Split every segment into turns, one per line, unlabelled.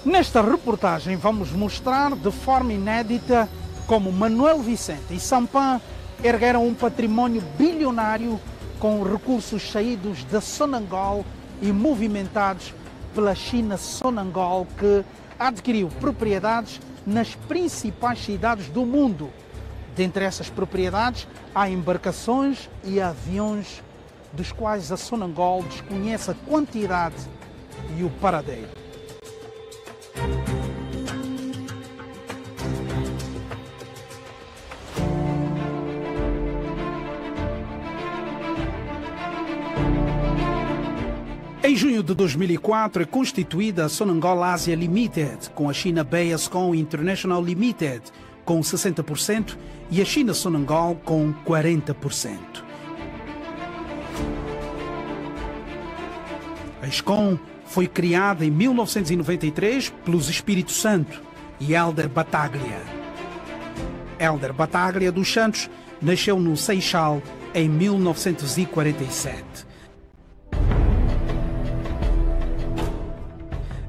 Nesta reportagem vamos mostrar de forma inédita como Manuel Vicente e Sampã ergueram um património bilionário com recursos saídos da Sonangol e movimentados pela China Sonangol, que adquiriu propriedades nas principais cidades do mundo. Dentre essas propriedades há embarcações e aviões dos quais a Sonangol desconhece a quantidade e o paradeiro. Em junho de 2004 é constituída a Sonangol Asia Limited, com a China Beascon International Limited com 60% e a China Sonangol com 40%. A SCON foi criada em 1993 pelos Espírito Santo e Hélder Battaglia. Hélder Battaglia dos Santos nasceu no Seixal em 1947.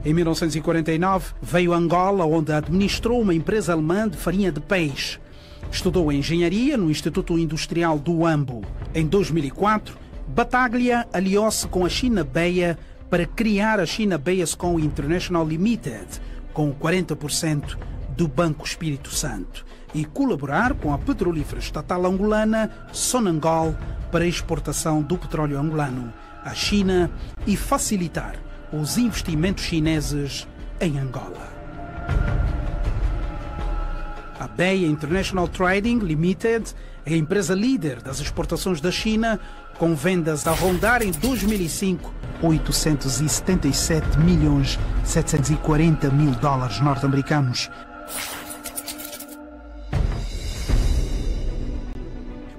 Em 1949, veio a Angola, onde administrou uma empresa alemã de farinha de peixe. Estudou engenharia no Instituto Industrial do Huambo. Em 2004, Battaglia aliou-se com a China Beia para criar a China Beascon International Limited, com 40% do Banco Espírito Santo, e colaborar com a petrolífera estatal angolana Sonangol para a exportação do petróleo angolano à China e facilitar os investimentos chineses em Angola. A Beia International Trading Limited é a empresa líder das exportações da China, com vendas a rondar em 2005 $877.740.000 norte-americanos.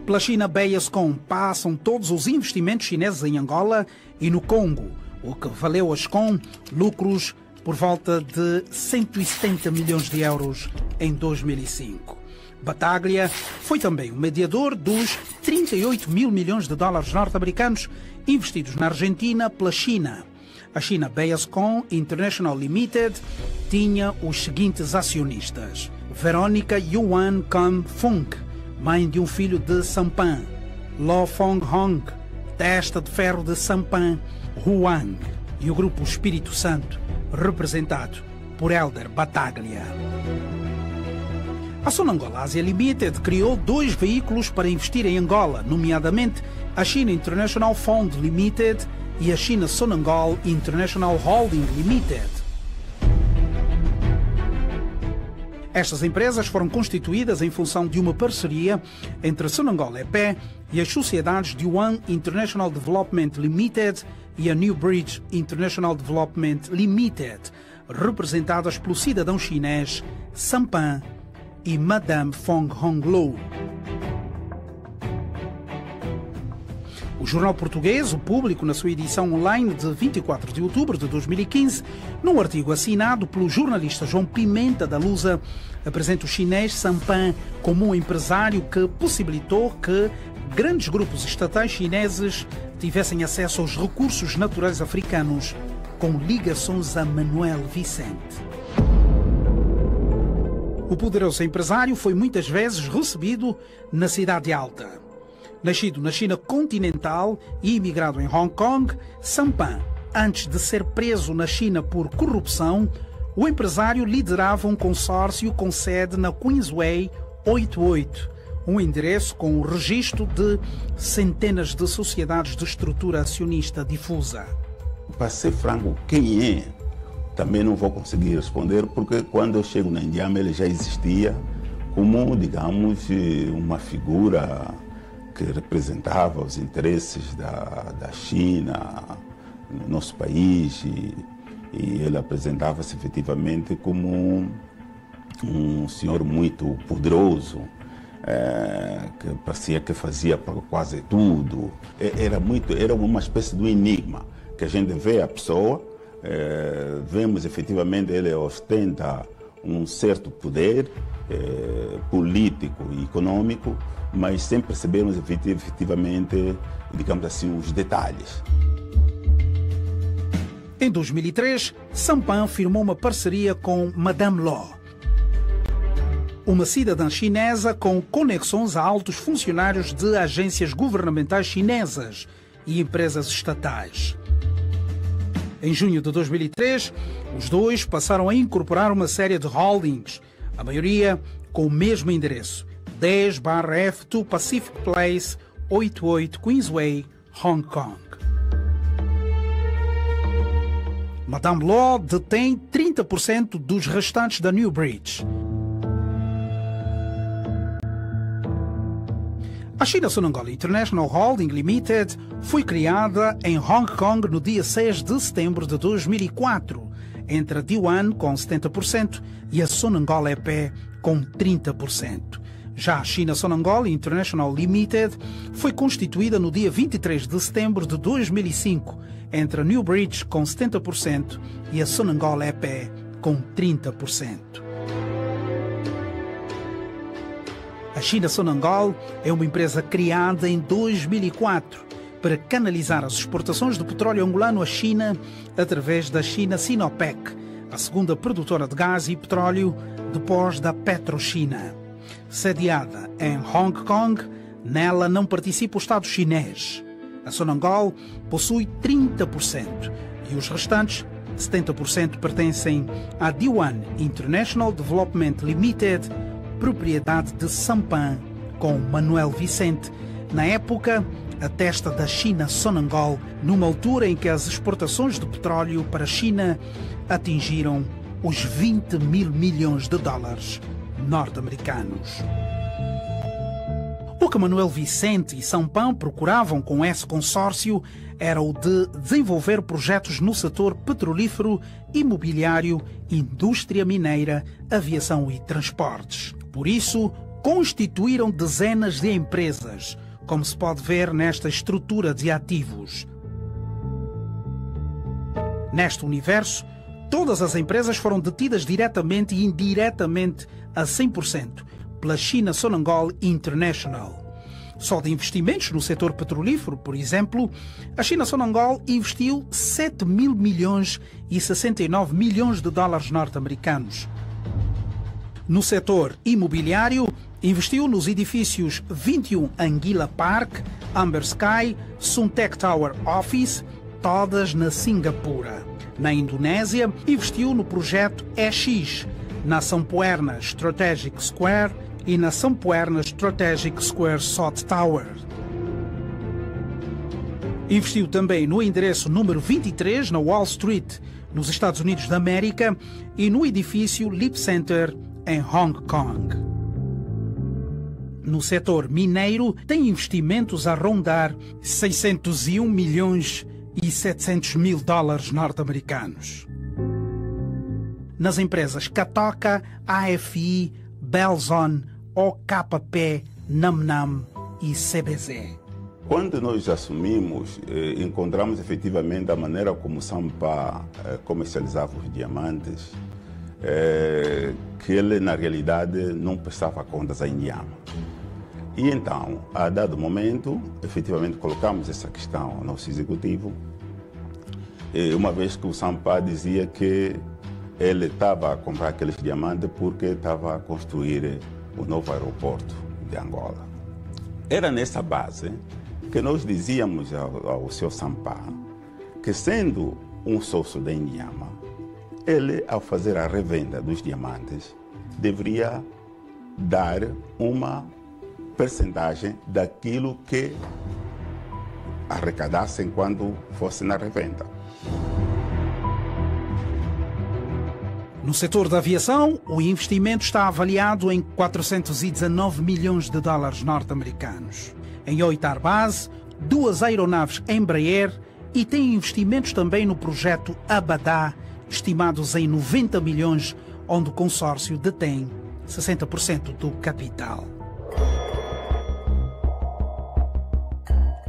Pela China Beascon passam todos os investimentos chineses em Angola e no Congo, o que valeu a SCON lucros por volta de 170 milhões de euros em 2005. Battaglia foi também o mediador dos 38 mil milhões de dólares norte-americanos investidos na Argentina pela China. A China Beascon International Limited tinha os seguintes acionistas: Verônica Yuan Kam Fung, mãe de um filho de Sampã; Lo Fong Hong, testa de ferro de Sampã, Huang, e o Grupo Espírito Santo, representado por Hélder Battaglia. A Sonangol Asia Limited criou 2 veículos para investir em Angola, nomeadamente a China International Fund Limited e a China Sonangol International Holding Limited. Estas empresas foram constituídas em função de uma parceria entre a Sonangol EP e as sociedades de Yuan International Development Limited e a New Bridge International Development Limited, representadas pelo cidadão chinês Sampã e Madame Fong Honglo. O jornal português, O Público, na sua edição online de 24 de outubro de 2015, num artigo assinado pelo jornalista João Pimenta da Lusa, apresenta o chinês Sampã como um empresário que possibilitou que grandes grupos estatais chineses tivessem acesso aos recursos naturais africanos, com ligações a Manuel Vicente. O poderoso empresário foi muitas vezes recebido na Cidade Alta. Nascido na China continental e imigrado em Hong Kong, Sampã, antes de ser preso na China por corrupção, o empresário liderava um consórcio com sede na Queensway 88, um endereço com o registro de centenas de sociedades de estrutura acionista difusa.
Para ser franco, quem é? Também não vou conseguir responder, porque quando eu chego na Indiama ele já existia como, digamos, uma figura que representava os interesses da China no nosso país, e ele apresentava-se efetivamente como um senhor muito poderoso, que parecia que fazia quase tudo. Era uma espécie de enigma, que a gente vê a pessoa, vemos efetivamente ele ostenta um certo poder político e econômico, mas sem percebermos efetivamente, digamos assim, os detalhes.
Em 2003, Sampan firmou uma parceria com Madame Law, uma cidadã chinesa com conexões a altos funcionários de agências governamentais chinesas e empresas estatais. Em junho de 2003, os dois passaram a incorporar uma série de holdings, a maioria com o mesmo endereço, 10/F2 Pacific Place, 88 Queensway, Hong Kong. Madame Law detém 30% dos restantes da Newbridge. A China Sonangol International Holding Limited foi criada em Hong Kong no dia 6 de setembro de 2004, entre a D1 com 70% e a Sonangol EP com 30%. Já a China Sonangol International Limited foi constituída no dia 23 de setembro de 2005, entre a Newbridge com 70% e a Sonangol EP com 30%. A China Sonangol é uma empresa criada em 2004 para canalizar as exportações de petróleo angolano à China através da China Sinopec, a segunda produtora de gás e petróleo depois da PetroChina. Sediada em Hong Kong, nela não participa o Estado chinês. A Sonangol possui 30% e os restantes 70% pertencem à D1 International Development Limited, propriedade de Sampan, com Manuel Vicente, na época a testa da China Sonangol, numa altura em que as exportações de petróleo para a China atingiram os 20 mil milhões de dólares norte-americanos. O que Manuel Vicente e Sampan procuravam com esse consórcio era o de desenvolver projetos no setor petrolífero, imobiliário, indústria mineira, aviação e transportes. Por isso, constituíram dezenas de empresas, como se pode ver nesta estrutura de ativos. Neste universo, todas as empresas foram detidas diretamente e indiretamente a 100% pela China Sonangol International. Só de investimentos no setor petrolífero, por exemplo, a China Sonangol investiu 7 mil milhões e 69 milhões de dólares norte-americanos. No setor imobiliário, investiu nos edifícios 21 Anguilla Park, Amber Sky, Suntec Tower Office, todas na Singapura. Na Indonésia, investiu no projeto EX, na Sampuerna Strategic Square e na Sampuerna Strategic Square South Tower. Investiu também no endereço número 23 na Wall Street, nos Estados Unidos da América, e no edifício Lip Center em Hong Kong. No setor mineiro, tem investimentos a rondar 601 milhões e 700 mil dólares norte-americanos. Nas empresas Catoca, AFI, Belzon, OKP, Namnam e CBZ.
Quando nós assumimos, encontramos efetivamente a maneira como Sampa comercializava os diamantes, que ele na realidade não prestava contas a Indiama. E então, a dado momento, efetivamente colocamos essa questão ao nosso executivo, uma vez que o Sampa dizia que ele estava a comprar aqueles diamantes porque estava a construir o novo aeroporto de Angola. Era nessa base que nós dizíamos ao seu Sampa que, sendo um sócio da Indiama, ele, ao fazer a revenda dos diamantes, deveria dar uma percentagem daquilo que arrecadassem quando fosse na revenda.
No setor da aviação, o investimento está avaliado em 419 milhões de dólares norte-americanos. Em 8 Airbus, 2 aeronaves Embraer e tem investimentos também no projeto Abadá, estimados em 90 milhões, onde o consórcio detém 60% do capital.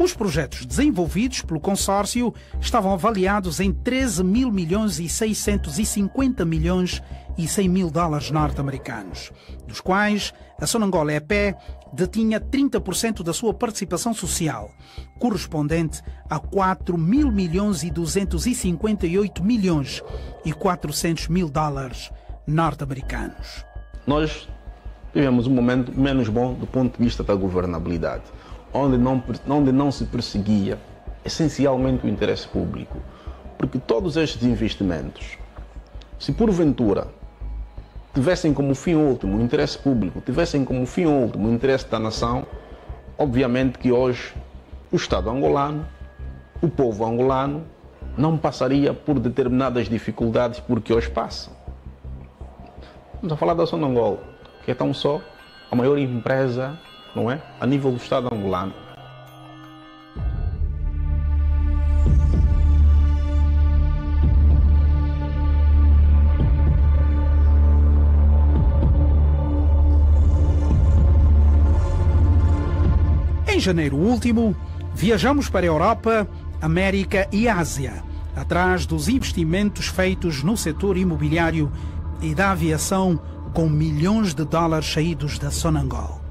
Os projetos desenvolvidos pelo consórcio estavam avaliados em 13 mil milhões e 650 milhões e 100 mil dólares norte-americanos, dos quais a Sonangol EP detinha 30% da sua participação social, correspondente a 4 mil milhões e 258 milhões e 400 mil dólares norte-americanos.
Nós vivemos um momento menos bom do ponto de vista da governabilidade, onde não se perseguia essencialmente o interesse público, porque todos estes investimentos, se porventura tivessem como fim último o interesse público, tivessem como fim último o interesse da nação, obviamente que hoje o Estado angolano, o povo angolano, não passaria por determinadas dificuldades porque hoje passam. Vamos a falar da Sonangol, que é tão só a maior empresa, não é, a nível do Estado angolano.
Em janeiro último, viajamos para a Europa, América e Ásia, atrás dos investimentos feitos no setor imobiliário e da aviação, com milhões de dólares saídos da Sonangol.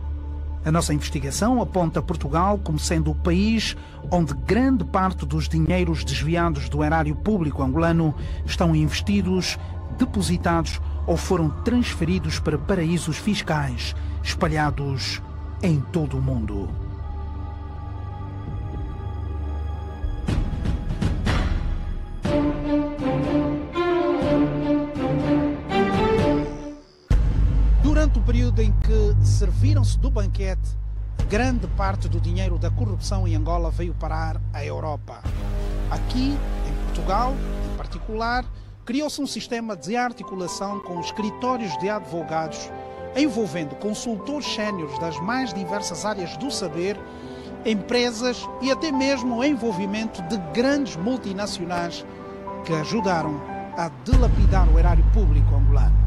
A nossa investigação aponta Portugal como sendo o país onde grande parte dos dinheiros desviados do erário público angolano estão investidos, depositados ou foram transferidos para paraísos fiscais espalhados em todo o mundo. Durante o período em que serviram-se do banquete, grande parte do dinheiro da corrupção em Angola veio parar à Europa. Aqui, em Portugal, em particular, criou-se um sistema de articulação com escritórios de advogados, envolvendo consultores séniores das mais diversas áreas do saber, empresas e até mesmo o envolvimento de grandes multinacionais que ajudaram a dilapidar o erário público angolano.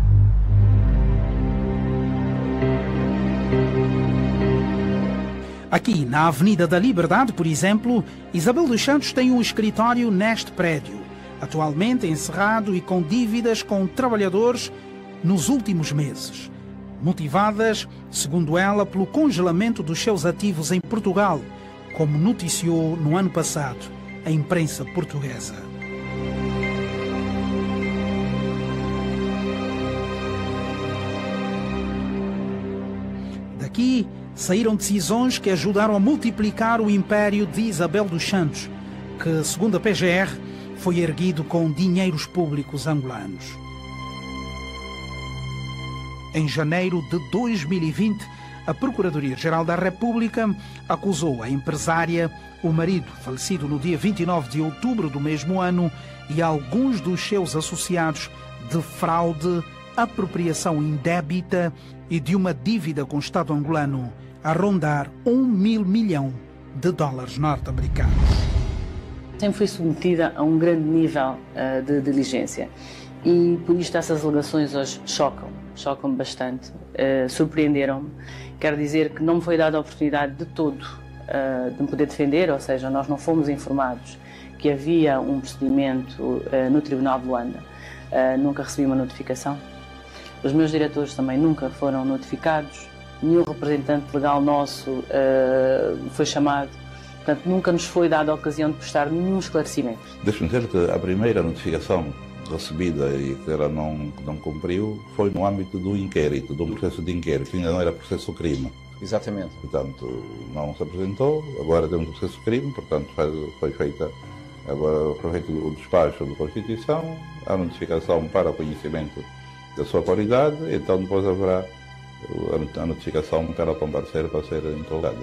Aqui, na Avenida da Liberdade, por exemplo, Isabel dos Santos tem um escritório neste prédio, atualmente encerrado e com dívidas com trabalhadores nos últimos meses, motivadas, segundo ela, pelo congelamento dos seus ativos em Portugal, como noticiou no ano passado a imprensa portuguesa. Daqui saíram decisões que ajudaram a multiplicar o império de Isabel dos Santos, que, segundo a PGR, foi erguido com dinheiros públicos angolanos. Em janeiro de 2020, a Procuradoria-Geral da República acusou a empresária, o marido, falecido no dia 29 de outubro do mesmo ano, e alguns dos seus associados de fraude, apropriação indébita e de uma dívida com o Estado angolano a rondar 1.000 milhões de dólares norte-americanos.
Sempre fui submetida a um grande nível de diligência e por isto essas alegações hoje chocam-me bastante, surpreenderam-me. Quero dizer que não me foi dada a oportunidade de todo de me poder defender, ou seja, nós não fomos informados que havia um procedimento no Tribunal de Luanda, nunca recebi uma notificação. Os meus diretores também nunca foram notificados, nenhum representante legal nosso foi chamado, portanto nunca nos foi dada a ocasião de prestar nenhum esclarecimento.
Deixe-me dizer que a primeira notificação recebida e que ela não cumpriu foi no âmbito do inquérito, de um processo de inquérito, que ainda não era processo crime.
Exatamente.
Portanto, não se apresentou, agora temos o processo crime, portanto foi feito o despacho de Constituição, a notificação para o conhecimento da sua qualidade, então depois haverá a notificação para comparecer para ser interrogada.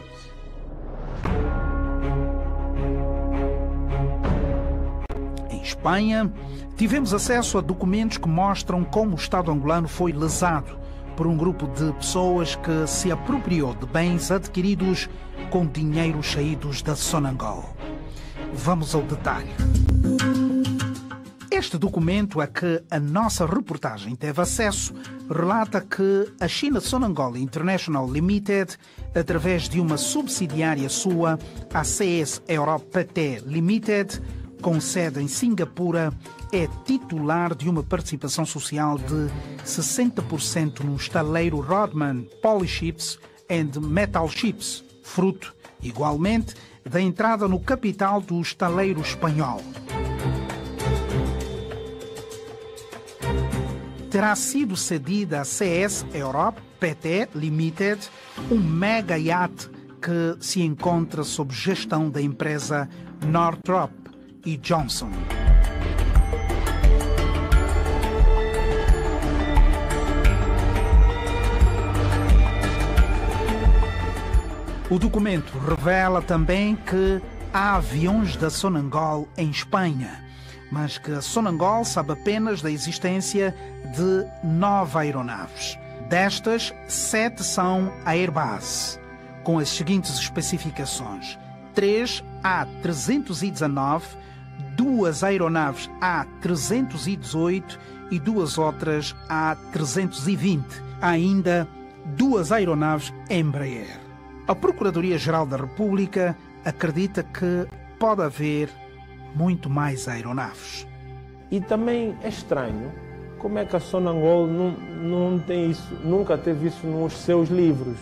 Em Espanha, tivemos acesso a documentos que mostram como o Estado angolano foi lesado por um grupo de pessoas que se apropriou de bens adquiridos com dinheiro saídos da Sonangol. Vamos ao detalhe. Este documento a que a nossa reportagem teve acesso relata que a China Sonangol International Limited, através de uma subsidiária sua, a CS Europe PT Limited, com sede em Singapura, é titular de uma participação social de 60% no estaleiro Rodman Polyships and Metal Ships, fruto, igualmente, da entrada no capital do estaleiro espanhol. Terá sido cedida a CS Europe PT Limited, um mega iate que se encontra sob gestão da empresa Northrop e Johnson. O documento revela também que há aviões da Sonangol em Espanha, mas que a Sonangol sabe apenas da existência de 9 aeronaves. Destas, 7 são Airbus, com as seguintes especificações: 3 A319, 2 aeronaves A318 e 2 outras A320. Há ainda 2 aeronaves Embraer. A Procuradoria-Geral da República acredita que pode haver muito mais aeronaves.
E também é estranho como é que a Sonangol não tem isso, nunca teve isso nos seus livros,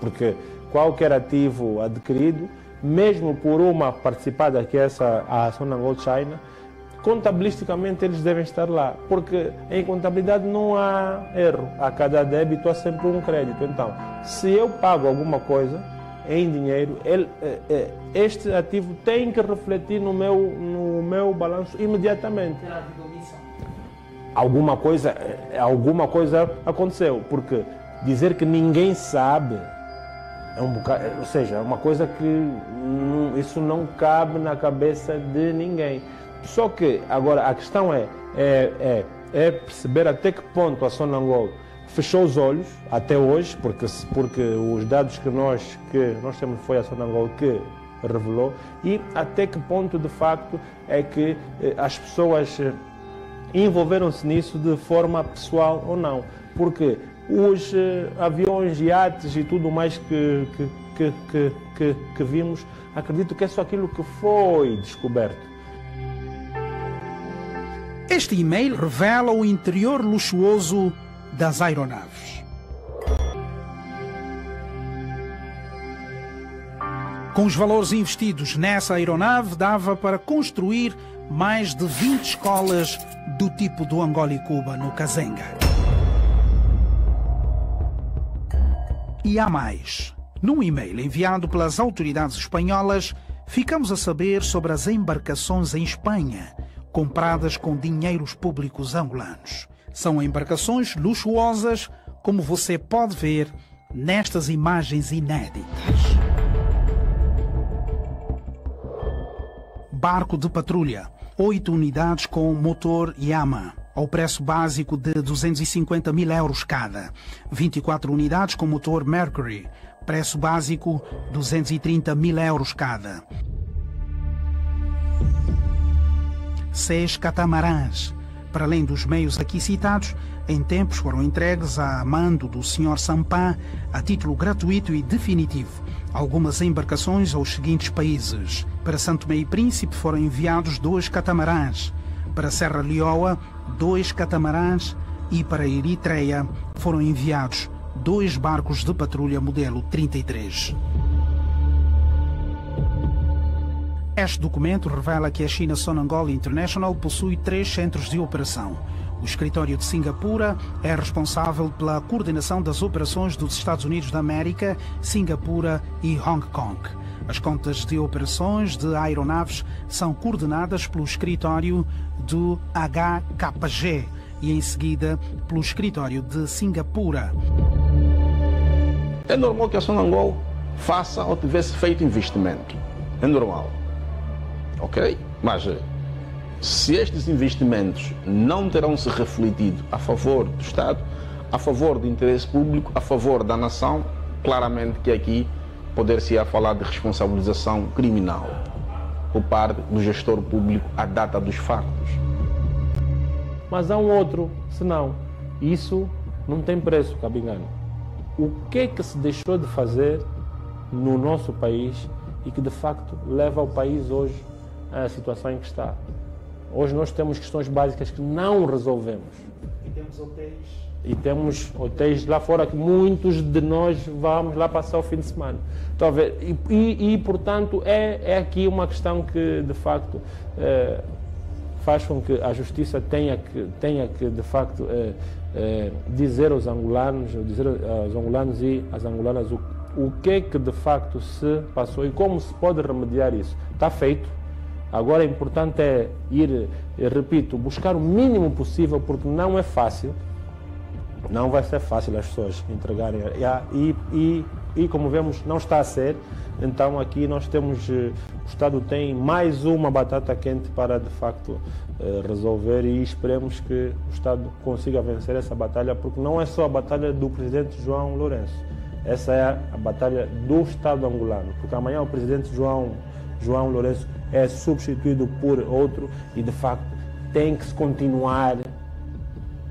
porque qualquer ativo adquirido, mesmo por uma participada que é a Sonangol China, contabilisticamente eles devem estar lá, porque em contabilidade não há erro, a cada débito há sempre um crédito. Então, se eu pago alguma coisa em dinheiro, este ativo tem que refletir no meu balanço imediatamente. Alguma coisa aconteceu, porque dizer que ninguém sabe é um bocado, ou seja, é uma coisa que isso não cabe na cabeça de ninguém. Só que agora a questão é perceber até que ponto a Sonangol fechou os olhos até hoje, porque os dados que nós temos foi a Sonangol que revelou, e até que ponto de facto é que as pessoas envolveram-se nisso de forma pessoal ou não, porque os aviões, iates e tudo mais que vimos, acredito que é só aquilo que foi descoberto.
Este e-mail revela o interior luxuoso das aeronaves. Com os valores investidos nessa aeronave, dava para construir mais de 20 escolas do tipo do Angola e Cuba, no Kazenga. E há mais. Num e-mail enviado pelas autoridades espanholas, ficamos a saber sobre as embarcações em Espanha, compradas com dinheiros públicos angolanos. São embarcações luxuosas, como você pode ver nestas imagens inéditas. Barco de patrulha, 8 unidades com motor Yama, ao preço básico de 250 mil euros cada. 24 unidades com motor Mercury, preço básico 230 mil euros cada. 6 catamarãs, para além dos meios aqui citados, em tempos foram entregues a mando do Sr. Sampá a título gratuito e definitivo. Algumas embarcações aos seguintes países. Para Santo Tomé e Príncipe foram enviados 2 catamarãs. Para Serra Leoa, 2 catamarãs. E para Eritreia foram enviados 2 barcos de patrulha modelo 33. Este documento revela que a China Sonangol International possui 3 centros de operação. O escritório de Singapura é responsável pela coordenação das operações dos Estados Unidos da América, Singapura e Hong Kong. As contas de operações de aeronaves são coordenadas pelo escritório do HKG e, em seguida, pelo escritório de Singapura.
É normal que a Sonangol faça ou tivesse feito investimento. É normal. Ok? Mas se estes investimentos não terão se refletido a favor do Estado, a favor do interesse público, a favor da nação, claramente que aqui poder-se-á falar de responsabilização criminal por parte do gestor público à data dos factos.
Mas há um outro senão. Isso não tem preço, Cabingano. O que é que se deixou de fazer no nosso país e que de facto leva o país hoje a situação em que está. Hoje nós temos questões básicas que não resolvemos. E temos hotéis lá fora que muitos de nós vamos lá passar o fim de semana. Talvez, portanto, é aqui uma questão que, de facto, faz com que a justiça tenha que de facto, dizer aos angolanos e às angolanas o que é que de facto se passou e como se pode remediar isso. Está feito. Agora é importante ir, repito, buscar o mínimo possível, porque não é fácil. Não vai ser fácil as pessoas entregarem. E como vemos, não está a ser. Então aqui nós temos, o Estado tem mais uma batata quente para de facto resolver, e esperemos que o Estado consiga vencer essa batalha, porque não é só a batalha do presidente João Lourenço. Essa é a batalha do Estado angolano, porque amanhã o presidente João Lourenço é substituído por outro, e de facto tem que se continuar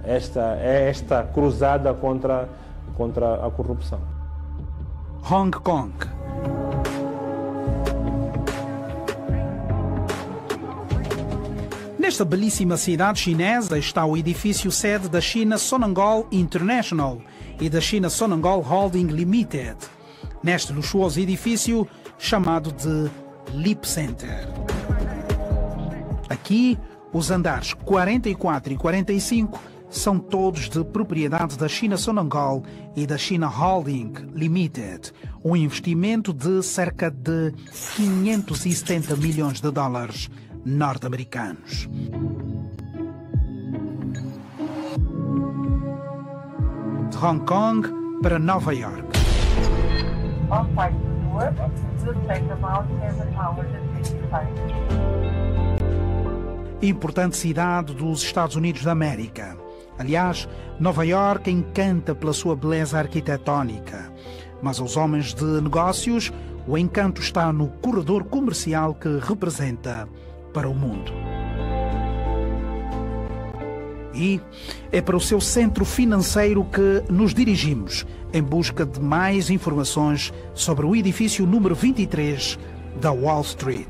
esta cruzada contra a corrupção.
Hong Kong. Nesta belíssima cidade chinesa está o edifício sede da China Sonangol International e da China Sonangol Holding Limited, neste luxuoso edifício chamado de Lip Center. Aqui, os andares 44 e 45 são todos de propriedade da China Sonangol e da China Holding Limited, um investimento de cerca de 570 milhões de dólares norte-americanos. De Hong Kong para Nova York. Importante cidade dos Estados Unidos da América. Aliás, Nova York encanta pela sua beleza arquitetónica. Mas aos homens de negócios, o encanto está no corredor comercial que representa para o mundo. E é para o seu centro financeiro que nos dirigimos, em busca de mais informações sobre o edifício número 23 da Wall Street.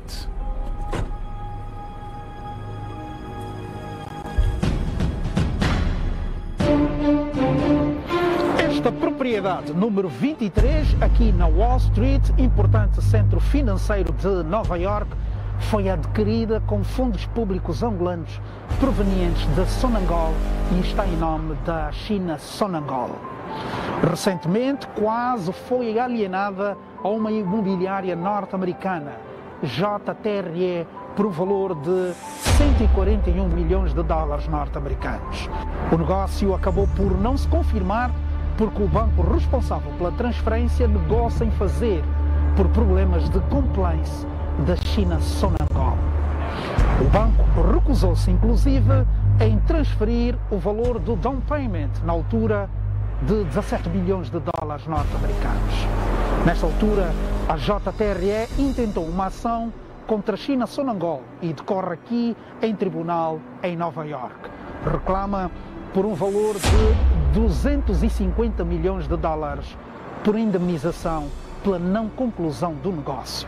Esta propriedade número 23, aqui na Wall Street, importante centro financeiro de Nova York, foi adquirida com fundos públicos angolanos provenientes da Sonangol e está em nome da China Sonangol. Recentemente, quase foi alienada a uma imobiliária norte-americana, JTRE, por um valor de 141 milhões de dólares norte-americanos. O negócio acabou por não se confirmar porque o banco responsável pela transferência negocia em fazer por problemas de compliance da China Sonangol. O banco recusou-se, inclusive, em transferir o valor do down payment, na altura de 17 bilhões de dólares norte-americanos. Nesta altura, a JTRE intentou uma ação contra a China Sonangol e decorre aqui em tribunal em Nova York. Reclama por um valor de 250 milhões de dólares por indemnização pela não conclusão do negócio.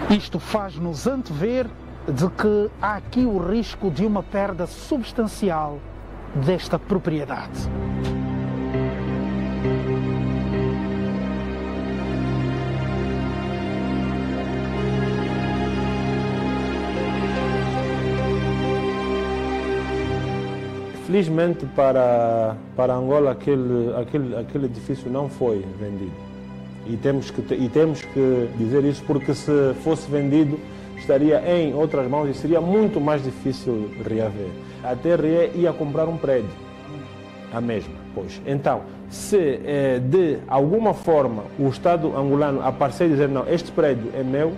Isto faz-nos antever de que há aqui o risco de uma perda substancial desta propriedade.
Felizmente para Angola aquele edifício não foi vendido. E temos que dizer isso, porque se fosse vendido estaria em outras mãos e seria muito mais difícil reaver. A TRE ia comprar um prédio, a mesma. Pois. Então, se de alguma forma o Estado angolano aparecer e dizer não, este prédio é meu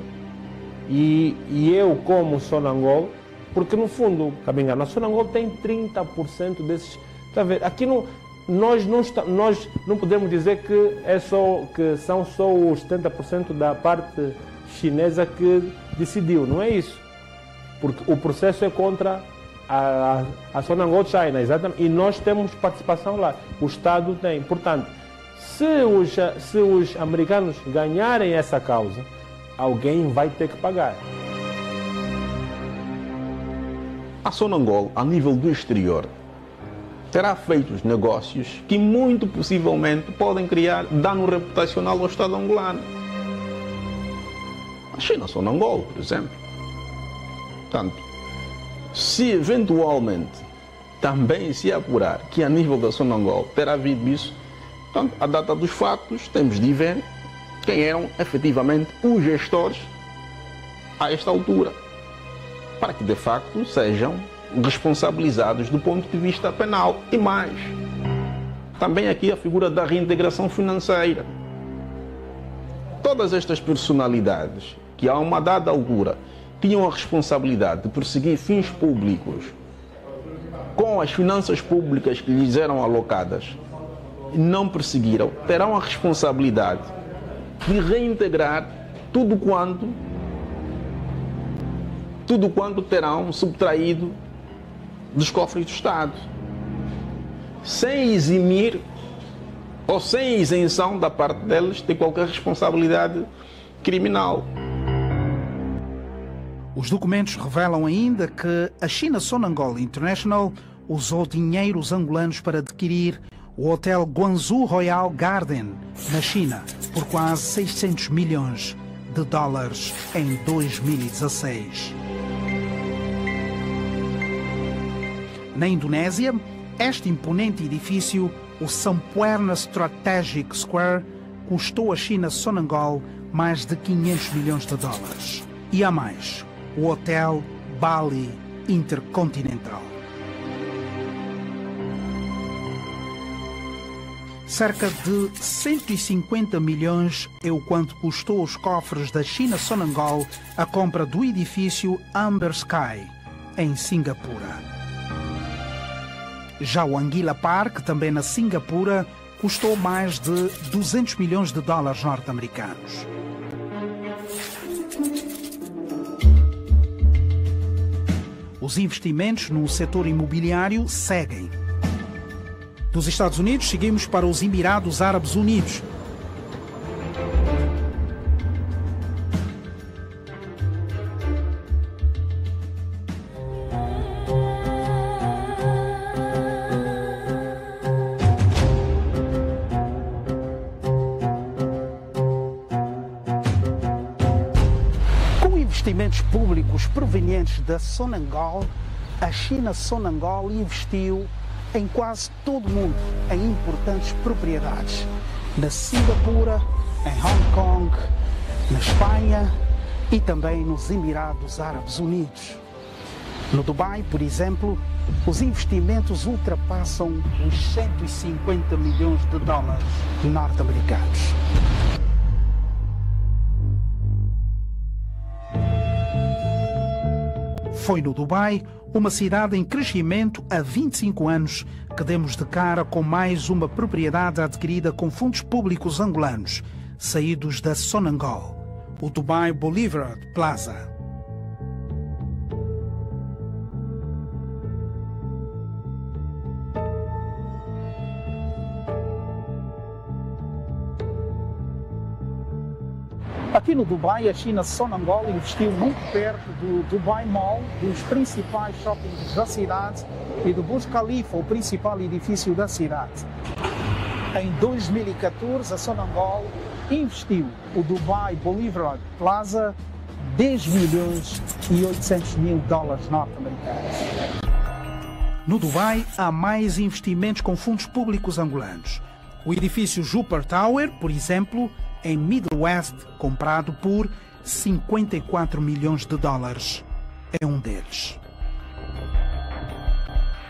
e eu como Sonangol, porque no fundo, Cabingano, a Sonangol tem 30% desses. Está a ver? Aqui nós não podemos dizer que são só os 70% da parte chinesa que decidiu, não é isso. Porque o processo é contra a Sonangol China, exatamente, e nós temos participação lá, o Estado tem. Portanto, se os americanos ganharem essa causa, alguém vai ter que pagar.
a Sonangol, a nível do exterior, terá feito os negócios que muito possivelmente podem criar dano reputacional ao Estado angolano. A China Sonangol, por exemplo. Portanto, se eventualmente também se apurar que a nível da Sonangol terá havido isso, portanto, a data dos fatos, temos de ver quem eram efetivamente os gestores a esta altura, para que de facto sejam responsabilizados do ponto de vista penal. E mais, também aqui a figura da reintegração financeira. Todas estas personalidades que a uma dada altura tinham a responsabilidade de perseguir fins públicos com as finanças públicas que lhes eram alocadas e não perseguiram, terão a responsabilidade de reintegrar tudo quanto terão subtraído dos cofres do Estado, sem eximir ou sem isenção da parte deles de qualquer responsabilidade criminal.
Os documentos revelam ainda que a China Sonangol International usou dinheiros angolanos para adquirir o Hotel Guangzhou Royal Garden, na China, por quase 600 milhões de dólares em 2016. Na Indonésia, este imponente edifício, o Sampuerna Strategic Square, custou à China Sonangol mais de 500 milhões de dólares. E há mais, o Hotel Bali Intercontinental. Cerca de 150 milhões é o quanto custou aos cofres da China Sonangol a compra do edifício Amber Sky, em Singapura. Já o Anguilla Park, também na Singapura, custou mais de 200 milhões de dólares norte-americanos. Os investimentos no setor imobiliário seguem. Dos Estados Unidos, seguimos para os Emirados Árabes Unidos. Com investimentos públicos provenientes da Sonangol, a China Sonangol investiu em quase todo o mundo, em importantes propriedades. Na Singapura, em Hong Kong, na Espanha e também nos Emirados Árabes Unidos. No Dubai, por exemplo, os investimentos ultrapassam os 150 milhões de dólares norte-americanos. Foi no Dubai, uma cidade em crescimento há 25 anos, que demos de cara com mais uma propriedade adquirida com fundos públicos angolanos, saídos da Sonangol, o Dubai Boulevard Plaza. Aqui no Dubai, a China Sonangol investiu muito perto do Dubai Mall, dos principais shoppings da cidade e do Burj Khalifa, o principal edifício da cidade. Em 2014, a Sonangol investiu o Dubai Boulevard Plaza 10 milhões e 800 mil dólares norte-americanos. No Dubai, há mais investimentos com fundos públicos angolanos. O edifício Jupiter Tower, por exemplo, em Middle West, comprado por 54 milhões de dólares. É um deles.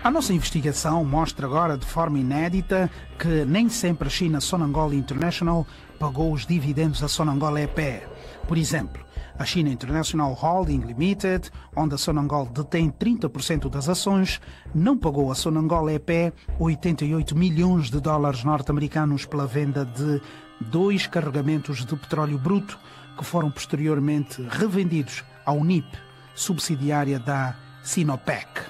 A nossa investigação mostra agora de forma inédita que nem sempre a China Sonangol International pagou os dividendos à Sonangol EP. Por exemplo, a China International Holding Limited, onde a Sonangol detém 30% das ações, não pagou à Sonangol EP 88 milhões de dólares norte-americanos pela venda de 2 carregamentos de petróleo bruto que foram posteriormente revendidos à Unip, subsidiária da Sinopec.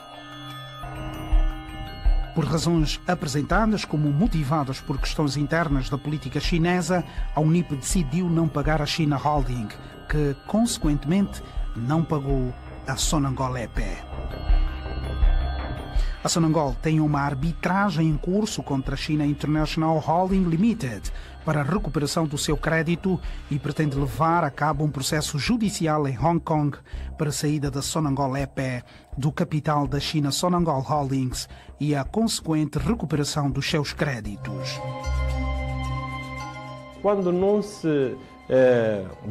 Por razões apresentadas como motivadas por questões internas da política chinesa, a Unip decidiu não pagar a China Holding, que, consequentemente, não pagou a Sonangol EP. A Sonangol tem uma arbitragem em curso contra a China International Holding Limited para a recuperação do seu crédito e pretende levar a cabo um processo judicial em Hong Kong para a saída da Sonangol EP do capital da China Sonangol Holdings e a consequente recuperação dos seus créditos.
Quando não se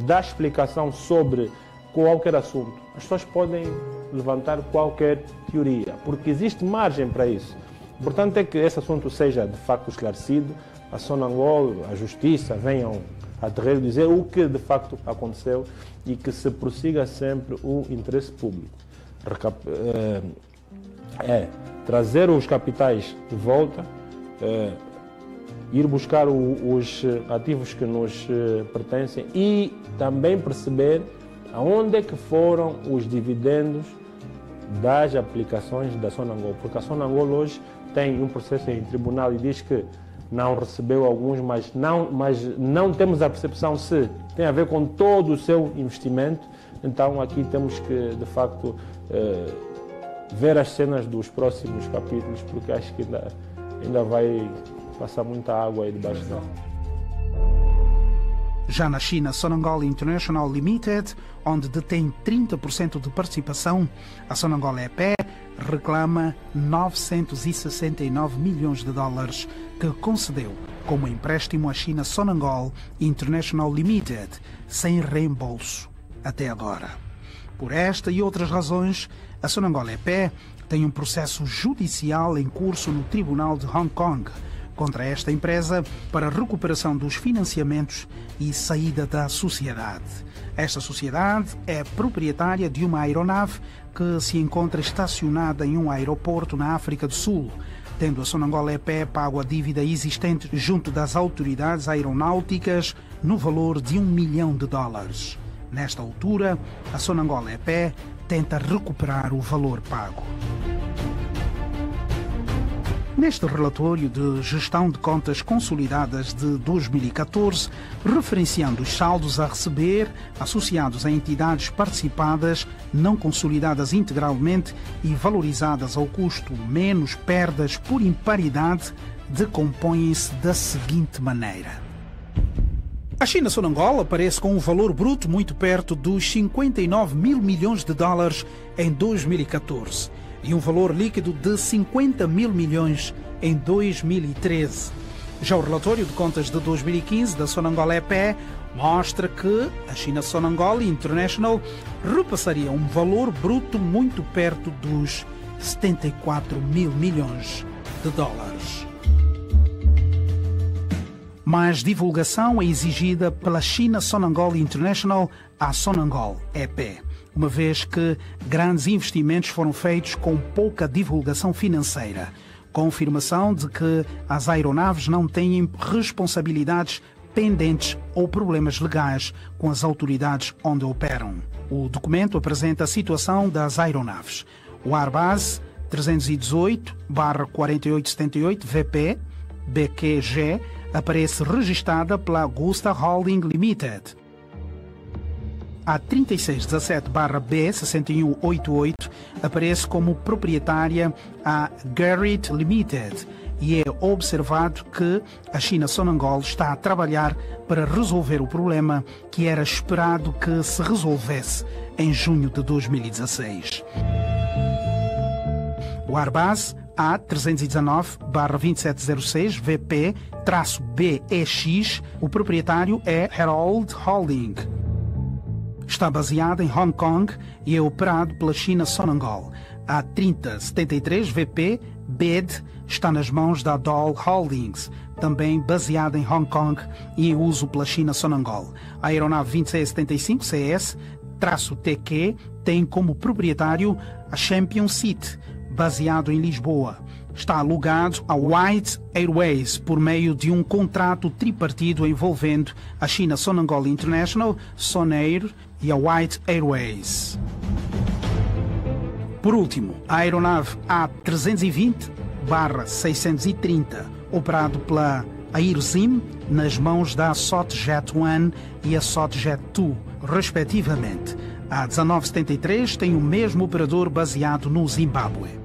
dá explicação sobre qualquer assunto, as pessoas podem levantar qualquer teoria, porque existe margem para isso. O importante é que esse assunto seja de facto esclarecido, a Sonangol, a Justiça venham a terreiro dizer o que de facto aconteceu e que se prossiga sempre o interesse público. Trazer os capitais de volta, ir buscar os ativos que nos pertencem e também perceber aonde é que foram os dividendos das aplicações da Sonangol, porque a Sonangol hoje tem um processo em tribunal e diz que não recebeu alguns, mas não temos a percepção se tem a ver com todo o seu investimento. Então aqui temos que, de facto, ver as cenas dos próximos capítulos, porque acho que ainda vai passar muita água aí debaixo dela.
Já na China Sonangol International Limited, onde detém 30% de participação, a Sonangol EP reclama 969 milhões de dólares que concedeu como empréstimo à China Sonangol International Limited, sem reembolso até agora. Por esta e outras razões, a Sonangol EP tem um processo judicial em curso no Tribunal de Hong Kong contra esta empresa para recuperação dos financiamentos e saída da sociedade. Esta sociedade é proprietária de uma aeronave que se encontra estacionada em um aeroporto na África do Sul, tendo a Sonangol EP pago a dívida existente junto das autoridades aeronáuticas no valor de $1 milhão. Nesta altura, a Sonangol EP tenta recuperar o valor pago. Neste relatório de gestão de contas consolidadas de 2014, referenciando os saldos a receber associados a entidades participadas, não consolidadas integralmente e valorizadas ao custo menos perdas por imparidade, decompõem-se da seguinte maneira. A China Sonangol aparece com um valor bruto muito perto dos 59 mil milhões de dólares em 2014. E um valor líquido de 50 mil milhões em 2013. Já o relatório de contas de 2015 da Sonangol EP mostra que a China Sonangol International repassaria um valor bruto muito perto dos 74 mil milhões de dólares. Mais divulgação é exigida pela China Sonangol International à Sonangol EP, uma vez que grandes investimentos foram feitos com pouca divulgação financeira. Confirmação de que as aeronaves não têm responsabilidades pendentes ou problemas legais com as autoridades onde operam. O documento apresenta a situação das aeronaves. O Airbus 318/4878 VP BQG aparece registada pela Augusta Holding Limited. A 3617/B6188 aparece como proprietária a Garrett Limited e é observado que a China Sonangol está a trabalhar para resolver o problema que era esperado que se resolvesse em junho de 2016. O Airbus A319/2706 VP-BEX, o proprietário é Herald Holding. Está baseado em Hong Kong e é operado pela China Sonangol. A 3073 VP BED está nas mãos da Doll Holdings, também baseada em Hong Kong e em uso pela China Sonangol. A aeronave 2675 CS-TQ tem como proprietário a Champion Seat, baseado em Lisboa. Está alugado a White Airways por meio de um contrato tripartido envolvendo a China Sonangol International, Sonair e a White Airways. Por último, a aeronave A320/630, operado pela Airozim, nas mãos da SOTJET 1 e a SOTJET 2, respectivamente. A 1973 tem o mesmo operador baseado no Zimbábue.